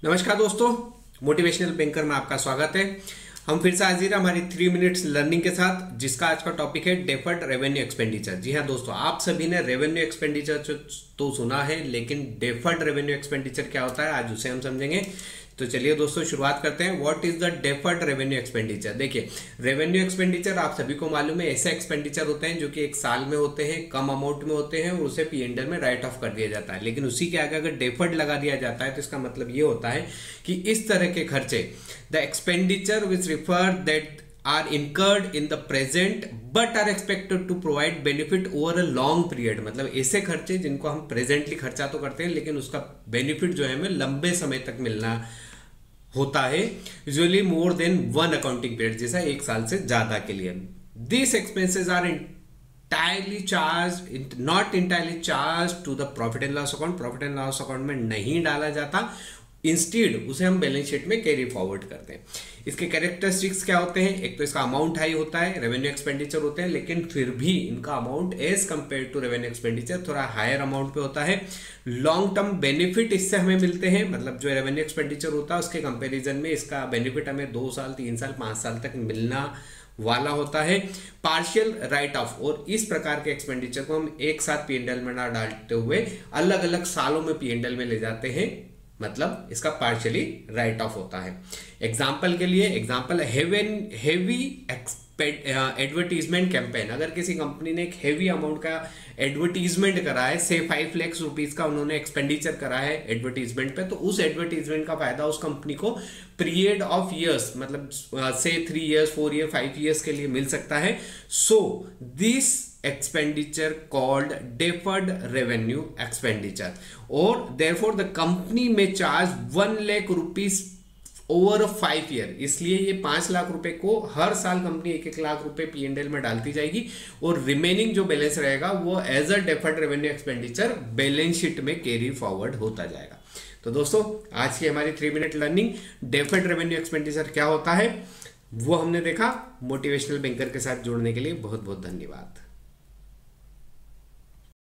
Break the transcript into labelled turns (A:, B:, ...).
A: नमस्कार दोस्तों, motivational banker में आपका स्वागत है। हम फिर से हाजिर हैं हमारी 3 मिनट्स लर्निंग के साथ, जिसका आज का टॉपिक है डेफर्ड रेवेन्यू एक्सपेंडिचर। जी हाँ दोस्तों, आप सभी ने रेवेन्यू एक्सपेंडिचर तो सुना है, लेकिन डेफर्ड रेवेन्यू एक्सपेंडिचर क्या होता है आज उसे हम समझेंगे। तो चलिए दोस्तों शुरुआत करते हैं। What is the deferred revenue expenditure. देखिए, रेवेन्यू एक्सपेंडिचर आप सभी को मालूम है, ऐसे एक्सपेंडिचर होते हैं जो कि एक साल में होते हैं, कम अमाउंट में होते हैं और उसे P&L में राइट ऑफ कर दिया जाता है। लेकिन उसी के आगे अगर डेफर्ड लगा दिया जाता है तो इसका मतलब ये होता है कि इस तरह के खर्चे, the expenditure which refer that are incurred in the present but are expected to provide benefit over a long period। मतलब ऐसे खर्चे जिनको हम प्रेजेंटली खर्चा तो करते हैं लेकिन उसका बेनिफिट जो है हमें लंबे समय तक मिलना होता है, usually more than 1 accounting period, जैसा 1 साल से ज्यादा के लिए। This expenses are entirely charged, not entirely charged to the profit and loss account। Profit and loss account में नहीं डाला जाता, इंस्टीड उसे हम बैलेंस शीट में कैरी फॉरवर्ड करते हैं। इसके कैरेक्टरिस्टिक्स क्या होते हैं? एक तो इसका अमाउंट हाई होता है, रेवेन्यू एक्सपेंडिचर होते हैं, लेकिन फिर भी इनका amount as compare to revenue expenditure थोड़ा हायर अमाउंट पे होता है। लॉन्ग टर्म बेनिफिट इससे हमें मिलते हैं, मतलब जो रेवेन्यू एक्सपेंडिचर होता है उसके कंपेरिजन में इसका बेनिफिट हमें 2 साल 3 साल 5 साल तक मिलना वाला होता है। पार्शियल राइट ऑफ, और इस प्रकार के एक्सपेंडिचर को हम एक साथ P&L में ना डालते हुए अलग अलग सालों में P&L में ले जाते हैं, मतलब इसका पार्शियली राइट ऑफ होता है। एग्जाम्पल के लिए, एग्जाम्पल हेवी एडवर्टीजमेंट कैंपेन। अगर किसी कंपनी ने एक हेवी अमाउंट का एडवर्टीजमेंट करा है, से 5 लाख रुपीज का उन्होंने एक्सपेंडिचर करा है एडवर्टीजमेंट पे, तो उस एडवर्टीजमेंट का फायदा उस कंपनी को पीरियड ऑफ ईयर्स, मतलब से 3 इयर्स 4 ईयर 5 ईयर्स के लिए मिल सकता है। So this expenditure called deferred revenue expenditure, or therefore the company may charge 1 lakh rupees over a 5 year। इसलिए ये 5 लाख रुपए को हर साल कंपनी 1-1 लाख रुपए P&L में डालती जाएगी और रिमेनिंग जो बैलेंस रहेगा वो as a deferred revenue expenditure balance sheet में कैरी फॉरवर्ड होता जाएगा। तो दोस्तों, आज की हमारी 3 minute learning deferred revenue expenditure क्या होता है वो हमने देखा। मोटिवेशनल बैंकर के साथ जुड़ने के लिए बहुत बहुत धन्यवाद।